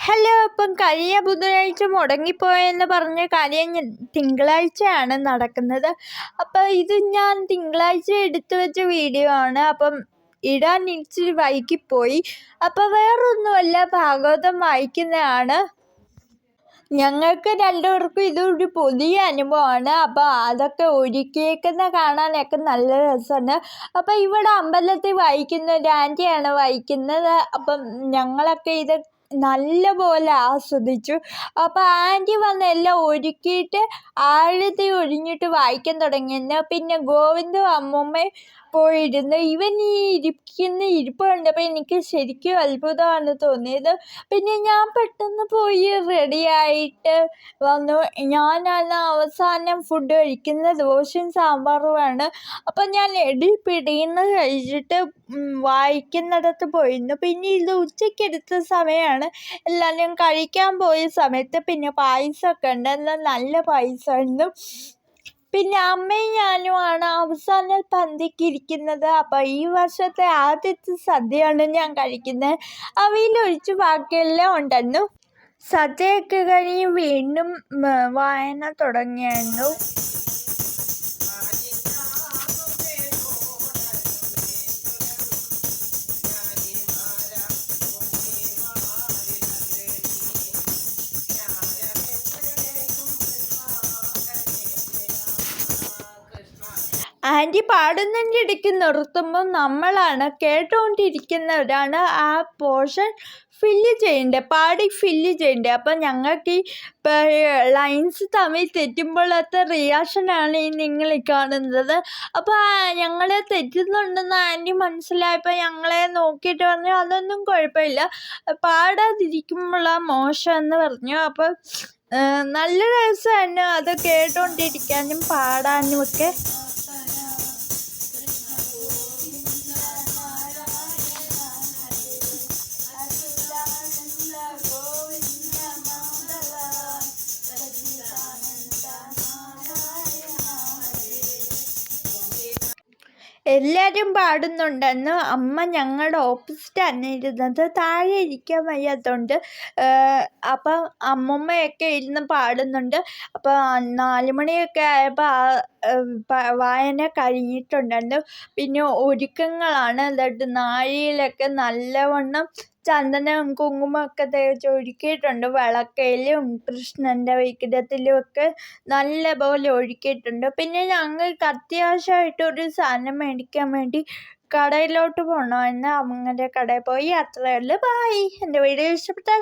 Hello, അപ്പം കഴിഞ്ഞ ബുധനാഴ്ച മുടങ്ങിപ്പോയെന്ന് പറഞ്ഞ കാര്യം തിങ്കളാഴ്ചയാണ് നടക്കുന്നത്. അപ്പം ഇത് ഞാൻ തിങ്കളാഴ്ച എടുത്തു വെച്ച വീഡിയോ ആണ്. അപ്പം ഇടാൻ ഇച്ചിരി വൈകിപ്പോയി. അപ്പം വേറൊന്നുമല്ല, ഭാഗവതം വായിക്കുന്നതാണ്. ഞങ്ങൾക്ക് രണ്ടുപേർക്കും ഇതൊരു പുതിയ അനുഭവമാണ്. അപ്പോൾ അതൊക്കെ ഒരുക്കിയേക്കുന്ന കാണാനൊക്കെ നല്ല രസമാണ്. അപ്പം ഇവിടെ അമ്പലത്തിൽ വായിക്കുന്ന ഒരു ആൻറ്റിയാണ് വായിക്കുന്നത്. അപ്പം ഞങ്ങളൊക്കെ ഇത് നല്ല പോലെ ആസ്വദിച്ചു. അപ്പോൾ ആൻറ്റി വന്ന് എല്ലാം ഒരുക്കിയിട്ട് ആഴത്തി ഒഴിഞ്ഞിട്ട് വായിക്കാൻ തുടങ്ങിയെന്ന്. പിന്നെ ഗോവിന്ദും അമ്മൂമ്മയും പോയിരുന്നു. ഇവൻ ഈ ഇരിക്കുന്ന ഇരിപ്പ് കണ്ടപ്പോൾ എനിക്ക് ശരിക്കും അത്ഭുതമാണ് തോന്നിയത്. പിന്നെ ഞാൻ പെട്ടെന്ന് പോയി റെഡിയായിട്ട് വന്നു. ഞാനാണ് അവസാനം ഫുഡ് കഴിക്കുന്നത്. ദോശയും സാമ്പാറുമാണ്. അപ്പം ഞാൻ പിടിയുന്ന കഴിച്ചിട്ട് വായിക്കുന്നിടത്ത് പോയിരുന്നു. പിന്നെ ഇത് ഉച്ചയ്ക്കെടുത്ത സമയമാണ്. എല്ലാവരും കഴിക്കാൻ പോയ സമയത്ത് പിന്നെ പായസമൊക്കെ ഉണ്ട്. എന്നാൽ നല്ല പായസമായിരുന്നു. പിന്നെ അമ്മയും ഞാനുമാണ് അവസാനം പന്തിക്കിരിക്കുന്നത്. അപ്പം ഈ വർഷത്തെ ആദ്യത്തെ സദ്യയാണ് ഞാൻ കഴിക്കുന്നത്. അവയിലൊഴിച്ച് ബാക്കിയെല്ലാം ഉണ്ടായിരുന്നു. സദ്യയൊക്കെ കഴിഞ്ഞ് വീണ്ടും വായന തുടങ്ങിയായിരുന്നു. ആൻറ്റി പാടുന്നതിൻ്റെ ഇടയ്ക്ക് നിർത്തുമ്പോൾ നമ്മളാണ് കേട്ടുകൊണ്ടിരിക്കുന്നവരാണ് ആ പോർഷൻ ഫില്ല് ചെയ്യേണ്ടത്, പാടി ഫില്ല് ചെയ്യേണ്ടത്. അപ്പം ഞങ്ങൾക്ക് ഈ ലൈൻസ് തമ്മിൽ തെറ്റുമ്പോഴത്തെ റിയാക്ഷനാണ് ഈ നിങ്ങൾ കാണുന്നത്. അപ്പോൾ ഞങ്ങൾ തെറ്റുന്നുണ്ടെന്ന് ആൻറ്റി മനസ്സിലായപ്പോൾ ഞങ്ങളെ നോക്കിയിട്ട് പറഞ്ഞു അതൊന്നും കുഴപ്പമില്ല, പാടാതിരിക്കുമ്പോഴാണ് മോശമെന്ന് പറഞ്ഞു. അപ്പം നല്ല രസമാണ് അത് കേട്ടുകൊണ്ടിരിക്കാനും പാടാനും ഒക്കെ. എല്ലാവരും പാടുന്നുണ്ടെന്ന്. അമ്മ ഞങ്ങളുടെ ഓപ്പോസിറ്റാണ് ഇരുന്നത്. താഴെ ഇരിക്കാൻ വയ്യാത്തതുകൊണ്ട് അപ്പം അമ്മമ്മയൊക്കെ ഇരുന്ന് പാടുന്നുണ്ട്. അപ്പോൾ 4 മണിയൊക്കെ ആയപ്പോൾ വായന കഴിഞ്ഞിട്ടുണ്ടായിരുന്നു. പിന്നെ ഒരുക്കങ്ങളാണ്. എന്നിട്ട് നാഴിയിലൊക്കെ നല്ലവണ്ണം ചന്ദനം കുങ്കുമമൊക്കെ തേച്ച് ഒരുക്കിയിട്ടുണ്ട്. വിളക്കയിലും കൃഷ്ണൻ്റെ വിഗ്രഹത്തിലും ഒക്കെ നല്ല പോലെ ഒരുക്കിയിട്ടുണ്ട്. പിന്നെ ഞങ്ങൾക്ക് അത്യാവശ്യമായിട്ടൊരു സാധനം മേടിക്കാൻ വേണ്ടി കടയിലോട്ട് പോകണമെന്ന്. അങ്ങനെ കടയിൽ പോയി. അത്രയേ ഉള്ളൂ. ബൈ. എൻ്റെ വീഡിയോ ഇഷ്ടപ്പെട്ടാൽ